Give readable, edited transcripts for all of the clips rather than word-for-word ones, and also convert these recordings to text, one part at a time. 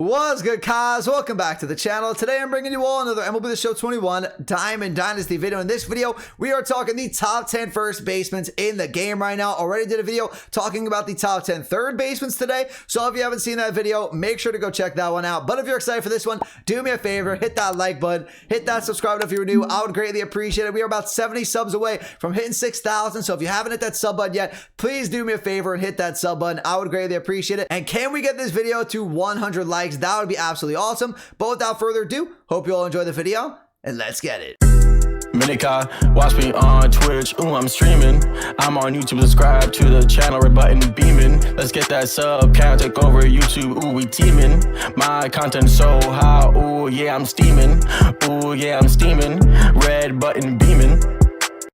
What's good, guys? Welcome back to the channel. Today I'm bringing you all another MLB The Show 21 Diamond Dynasty video. In this video, we are talking the top 10 first basemen in the game right now. Already did a video talking about the top 10 third basemen today. So if you haven't seen that video, make sure to go check that one out. But if you're excited for this one, do me a favor, hit that like button, hit that subscribe button if you're new. I would greatly appreciate it. We are about 70 subs away from hitting 6,000. So if you haven't hit that sub button yet, please do me a favor and hit that sub button. I would greatly appreciate it. And can we get this video to 100 likes? That would be absolutely awesome. But without further ado, hope you all enjoy the video and let's get it. Minika, watch me on Twitch, ooh, I'm streaming. I'm on YouTube, subscribe to the channel, red button beaming. Let's get that sub count, take over YouTube, ooh, we teaming. My content so hot, ooh, yeah, I'm steaming. Ooh, yeah, I'm steaming, red button beaming.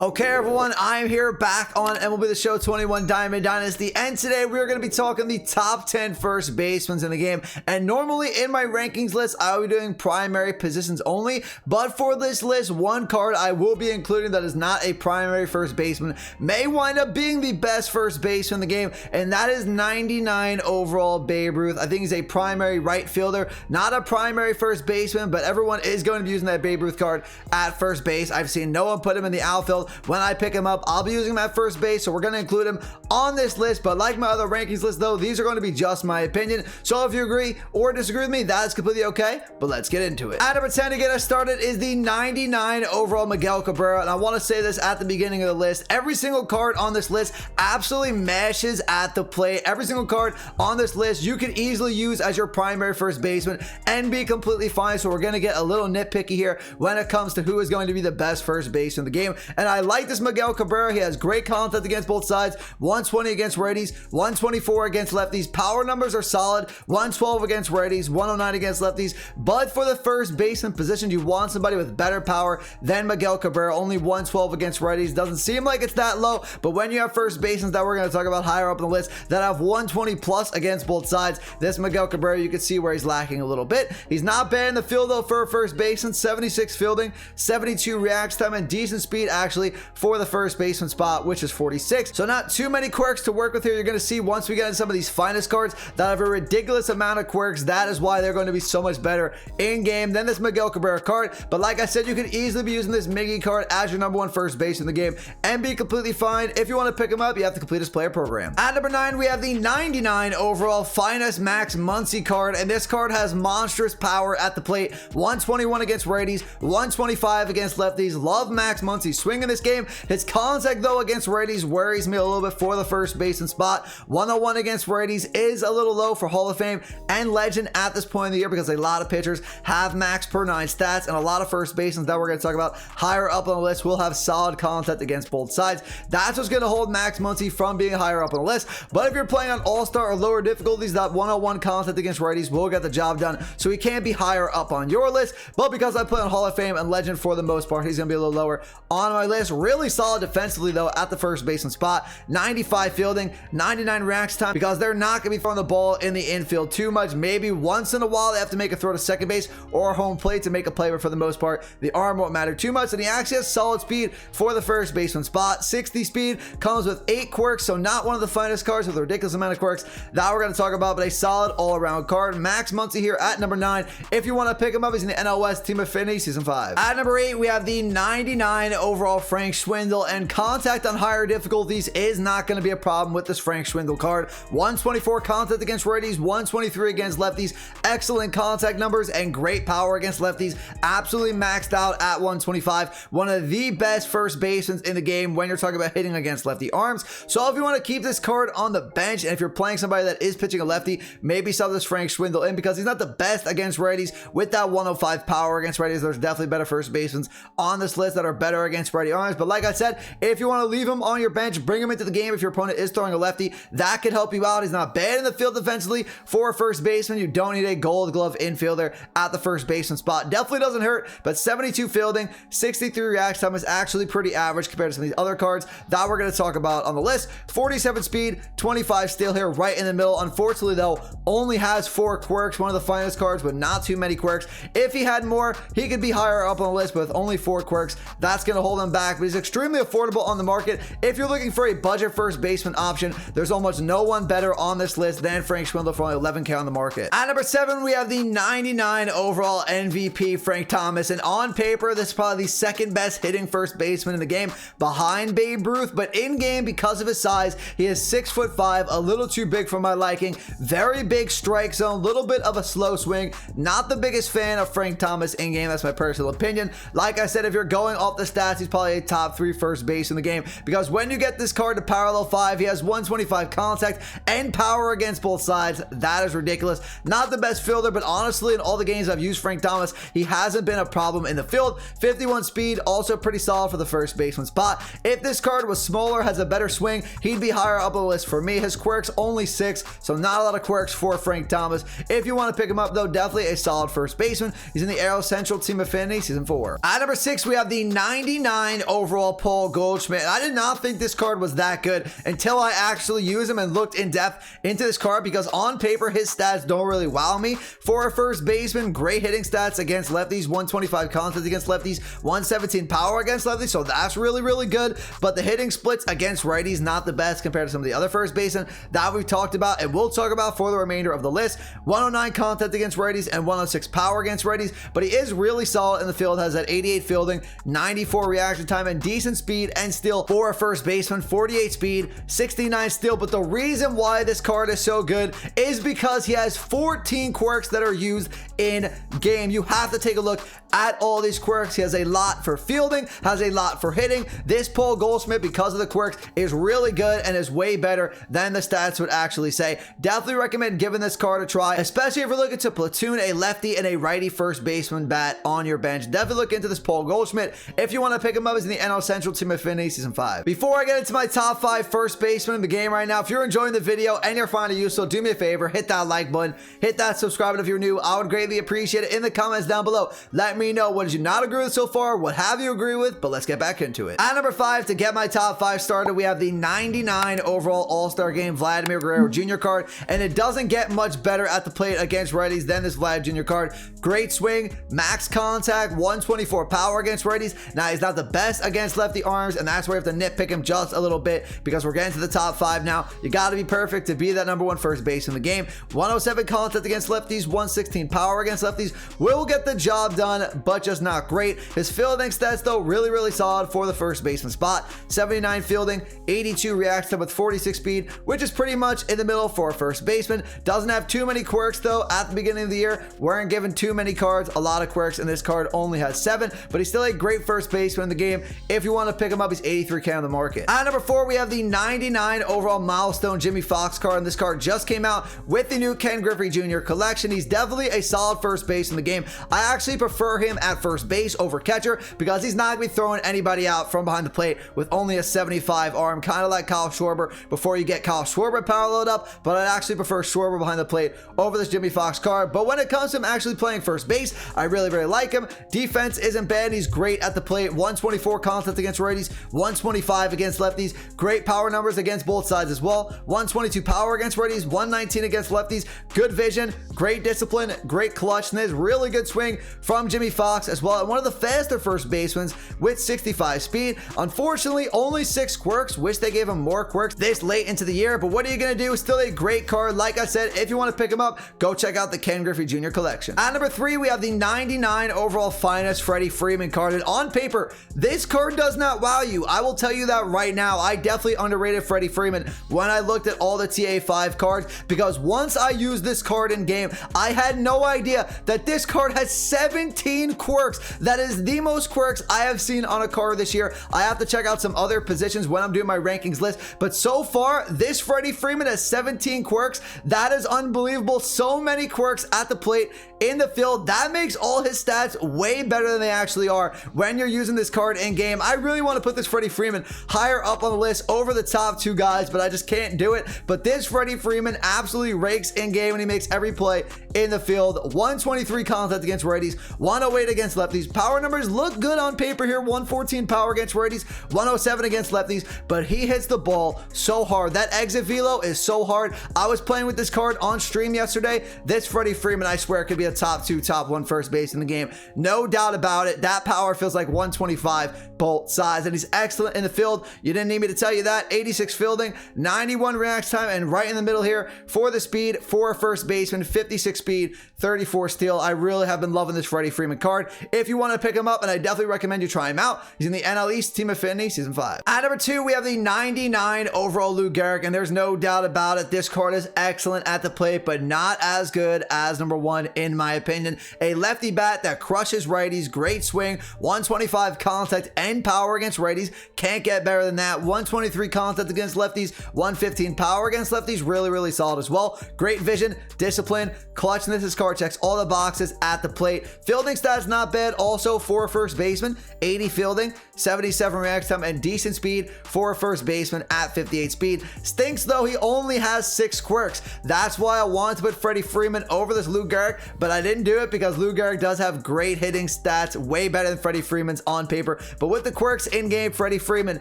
Okay, everyone, I'm here back on MLB The Show 21 Diamond Dynasty, and today we're going to be talking the top 10 first basemen in the game. And normally in my rankings list, I will be doing primary positions only, but for this list, one card I will be including that is not a primary first baseman may wind up being the best first baseman in the game, and that is 99 overall Babe Ruth. I think he's a primary right fielder, not a primary first baseman, but everyone is going to be using that Babe Ruth card at first base. I've seen no one put him in the outfield. When I pick him up, I'll be using him at first base, so we're going to include him on this list. But like my other rankings list, though, these are going to be just my opinion. So if you agree or disagree with me, that is completely okay. But let's get into it. At number 10 to get us started is the 99 overall Miguel Cabrera. And I want to say this at the beginning of the list. Every single card on this list absolutely mashes at the plate. Every single card on this list you can easily use as your primary first baseman and be completely fine. So we're going to get a little nitpicky here when it comes to who is going to be the best first base in the game. And I like this Miguel Cabrera. He has great contact against both sides. 120 against righties, 124 against lefties. Power numbers are solid. 112 against righties, 109 against lefties. But for the first baseman position, you want somebody with better power than Miguel Cabrera. Only 112 against righties. Doesn't seem like it's that low, but when you have first basemen that we're going to talk about higher up on the list that have 120 plus against both sides, this Miguel Cabrera, you can see where he's lacking a little bit. He's not bad in the field though for a first baseman. 76 fielding, 72 reaction time, and decent speed actually for the first baseman spot, which is 46. So not too many quirks to work with here. You're going to see once we get into some of these finest cards that have a ridiculous amount of quirks. That is why they're going to be so much better in game than this Miguel Cabrera card. But like I said, you could easily be using this Miggy card as your number one first base in the game and be completely fine. If you want to pick him up, you have to complete his player program. At number 9, we have the 99 overall finest Max Muncy card, and this card has monstrous power at the plate. 121 against righties, 125 against lefties. Love Max Muncy swing in this game. His contact though against righties worries me a little bit for the first baseman spot. 101 against righties is a little low for Hall of Fame and Legend at this point in the year because a lot of pitchers have max per 9 stats, and a lot of first basemen that we're going to talk about higher up on the list will have solid contact against both sides. That's what's going to hold Max Muncy from being higher up on the list. But if you're playing on all-star or lower difficulties, that 101 contact against righties will get the job done, so he can't be higher up on your list. But because I play on Hall of Fame and Legend for the most part, he's going to be a little lower on my list. Really solid defensively though at the first baseman spot. 95 fielding, 99 reaction time, because they're not going to be throwing the ball in the infield too much. Maybe once in a while they have to make a throw to second base or home plate to make a play, but for the most part the arm won't matter too much. And he actually has solid speed for the first baseman spot. 60 speed, comes with 8 quirks, so not one of the finest cards with a ridiculous amount of quirks that we're going to talk about, but a solid all-around card. Max Muncy here at number 9. If you want to pick him up, he's in the NL West Team Affinity Season 5. At number 8, we have the 99 overall Frank Schwindel, and contact on higher difficulties is not going to be a problem with this Frank Schwindel card. 124 contact against righties, 123 against lefties. Excellent contact numbers and great power against lefties. Absolutely maxed out at 125. One of the best first basemen in the game when you're talking about hitting against lefty arms. So if you want to keep this card on the bench, and if you're playing somebody that is pitching a lefty, maybe sub this Frank Schwindel in because he's not the best against righties. With that 105 power against righties, there's definitely better first basemen on this list that are better against righty arms. But like I said, if you want to leave him on your bench, bring him into the game if your opponent is throwing a lefty. That could help you out. He's not bad in the field defensively for a first baseman. You don't need a gold glove infielder at the first baseman spot. Definitely doesn't hurt, but 72 fielding, 63 reaction time is actually pretty average compared to some of these other cards that we're going to talk about on the list. 47 speed, 25 steal here right in the middle. Unfortunately though, only has 4 quirks. One of the finest cards, but not too many quirks. If he had more, he could be higher up on the list, but with only 4 quirks, that's going to hold him back but he's extremely affordable on the market. If you're looking for a budget first baseman option, there's almost no one better on this list than Frank Schwindel for only 11K on the market. At number 7, we have the 99 overall MVP Frank Thomas, and on paper, this is probably the second best hitting first baseman in the game behind Babe Ruth, but in game, because of his size, he is 6'5", a little too big for my liking. Very big strike zone, little bit of a slow swing. Not the biggest fan of Frank Thomas in game. That's my personal opinion. Like I said, if you're going off the stats, he's probably a top 3 first base in the game, because when you get this card to parallel 5, he has 125 contact and power against both sides. That is ridiculous. Not the best fielder, but honestly, in all the games I've used Frank Thomas, he hasn't been a problem in the field. 51 speed, also pretty solid for the first baseman spot. If this card was smaller, has a better swing, he'd be higher up on the list for me. His quirks only 6, so not a lot of quirks for Frank Thomas. If you want to pick him up though, definitely a solid first baseman. He's in the Aero Central Team Affinity Season 4. At number 6, we have the 99 overall Paul Goldschmidt. I did not think this card was that good until I actually used him and looked in depth into this card, because on paper, his stats don't really wow me. For a first baseman, great hitting stats against lefties, 125 contact against lefties, 117 power against lefties, so that's really, really good. But the hitting splits against righties, not the best compared to some of the other first basemen that we've talked about and we'll talk about for the remainder of the list. 109 contact against righties and 106 power against righties, but he is really solid in the field, has that 88 fielding, 94 reaction time, and decent speed and steal for a first baseman. 48 speed, 69 steal. But the reason why this card is so good is because he has 14 quirks that are used in game. You have to take a look at all these quirks. He has a lot for fielding, has a lot for hitting. This Paul Goldschmidt, because of the quirks, is really good and is way better than the stats would actually say. Definitely recommend giving this card a try, especially if you're looking to platoon a lefty and a righty first baseman bat on your bench. Definitely look into this Paul Goldschmidt. If you want to pick him up, he's in the NL Central Team Affinity Season 5. Before I get into my top 5 first basemen in the game right now, if you're enjoying the video and you're finding it useful, do me a favor, hit that like button, hit that subscribe button if you're new. I would greatly appreciate it. In the comments down below, let me know what did you not agree with so far, what have you agree with, but let's get back into it. At number 5, to get my top 5 started, we have the 99 overall All-Star Game Vladimir Guerrero Jr. card, and it doesn't get much better at the plate against righties than this Vlad Jr. card. Great swing, max contact, 124 power against righties. Now, he's not the best against lefty arms, and that's where you have to nitpick him just a little bit, because we're getting to the top 5 now. You got to be perfect to be that number 1 first base in the game. 107 contact against lefties, 116 power against lefties. Will get the job done, but just not great. His fielding stats, though, really, really solid for the first baseman spot. 79 fielding, 82 reaction time with 46 speed, which is pretty much in the middle for a first baseman. Doesn't have too many quirks, though. At the beginning of the year, weren't given too many cards, a lot of quirks, and this card only has 7, but he's still a great first baseman in the game. If you want to pick him up, he's 83K on the market. At number 4, we have the 99 overall milestone Jimmy Foxx card, and this card just came out with the new Ken Griffey Jr. collection. He's definitely a solid first base in the game. I actually prefer him at first base over catcher, because he's not going to be throwing anybody out from behind the plate with only a 75 arm, kind of like Kyle Schwarber before you get Kyle Schwarber paralleled up, but I'd actually prefer Schwarber behind the plate over this Jimmy Foxx card. But when it comes to him actually playing first base, I really, really like him. Defense isn't bad. He's great at the plate. 124 contact against righties, 125 against lefties. Great power numbers against both sides as well. 122 power against righties, 119 against lefties. Good vision, great discipline, great clutchness, really good swing from Jimmy Foxx as well. And one of the faster first basemen with 65 speed. Unfortunately, only 6 quirks. Wish they gave him more quirks this late into the year, but what are you going to do? Still a great card. Like I said, if you want to pick him up, go check out the Ken Griffey Jr. collection. At number 3, we have the 99 overall finest Freddie Freeman card, and on paper, this card does not wow you. I will tell you that right now. I definitely underrated Freddie Freeman when I looked at all the TA5 cards, because once I used this card in game, I had no idea that this card has 17 quirks. That is the most quirks I have seen on a card this year. I have to check out some other positions when I'm doing my rankings list, but so far, this Freddie Freeman has 17 quirks. That is unbelievable. So many quirks at the plate, in the field. That makes all his stats way better than they actually are when you're using this card in game. I really want to put this Freddie Freeman higher up on the list over the top 2 guys, but I just can't do it. But this Freddie Freeman absolutely rakes in game, and he makes every play in the field, 123 contact against righties, 108 against lefties. Power numbers look good on paper here, 114 power against righties, 107 against lefties, but he hits the ball so hard. That exit velo is so hard. I was playing with this card on stream yesterday. This Freddie Freeman, I swear, could be a top 2, top 1 first base in the game. No doubt about it. That power feels like 125 bolt size, and he's excellent in the field. You didn't need me to tell you that. 86 fielding, 91 react time, and right in the middle here for the speed for a first baseman, 56 speed, 34 steal. I really have been loving this Freddie Freeman card. If you want to pick him up, and I definitely recommend you try him out, he's in the NL East Team Affinity Season 5. At number 2, we have the 99 overall Lou Gehrig, and there's no doubt about it. This card is excellent at the plate, but not as good as number 1 in my opinion. A lefty bat that crushes righties, great swing, 125 contact and power against righties. Can't get better than that. 123 contact against lefties, 115 power against lefties. Really solid as well. Great vision, discipline, clutchness. This card checks all the boxes at the plate. Fielding stats not bad also for a first baseman. 80 fielding, 77 react time, and decent speed for a first baseman at 58 speed. Stinks though, he only has 6 quirks. That's why I wanted to put Freddie Freeman over this Lou Gehrig, but I didn't do it because Lou Gehrig does have great hitting stats, way better than Freddie Freeman's on paper. But with the quirks in game, Freddie Freeman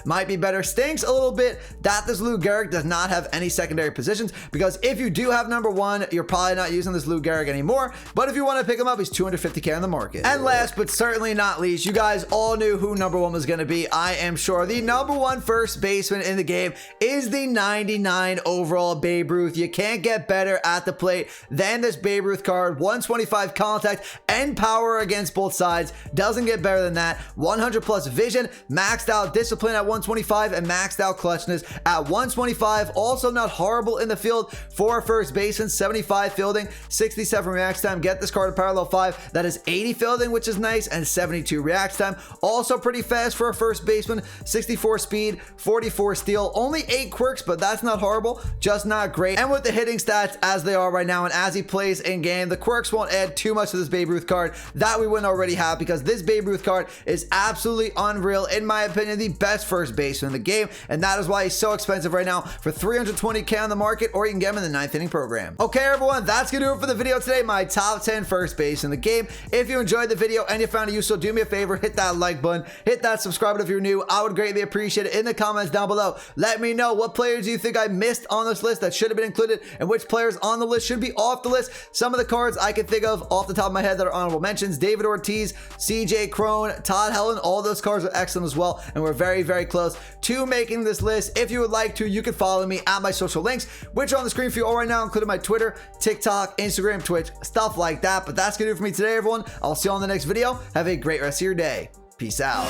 might be better. Stinks a little bit that this Lou Gehrig does not have any secondary positions, because if you do have number 1, you're probably not using this Lou Gehrig anymore. But if you want to pick him up, he's $250K on the market. And last but certainly not least, you guys all knew who number 1 was going to be. I am sure the number 1 first baseman in the game is the 99 overall Babe Ruth. You can't get better at the plate than this Babe Ruth card. 125 contact and power against both sides. Doesn't get better than that. 100 plus vision, maxed out discipline at 125, and maxed out clutchness at 125. Also not horrible in the field for a first baseman. 75 fielding, 67 react time. Get this card a parallel 5. That is 80 fielding, which is nice, and 72 react time. Also pretty fast for a first baseman. 64 speed, 44 steal. Only 8 quirks, but that's not horrible, just not great. And with the hitting stats as they are right now, and as he plays in game, the quirks won't add too much to this Babe Ruth card that we wouldn't already have, because this Babe Ruth card is absolutely unreal. In my opinion, the best first baseman in the game, and that is why he's so expensive right now for $320K on the market, or you can get him in the 9th inning program. Okay, everyone, that's gonna do it for the video today. My top 10 first base in the game. If you enjoyed the video and you found it useful, do me a favor, hit that like button, hit that subscribe button if you're new. I would greatly appreciate it in the comments down below. Let me know what players you think I missed on this list that should have been included, and which players on the list should be off the list. Some of the cards I can think of off the top of my head that are honorable mentions: David Ortiz, CJ Cron, Todd Helton. All those cards are excellent as well, and we're very close to making this list. If you would like to, you can follow me at my social links, which are on the screen for you all right now, including my Twitter, TikTok, Instagram, Twitch, stuff like that. But that's gonna do it for me today, everyone. I'll see you on the next video. Have a great rest of your day. Peace out.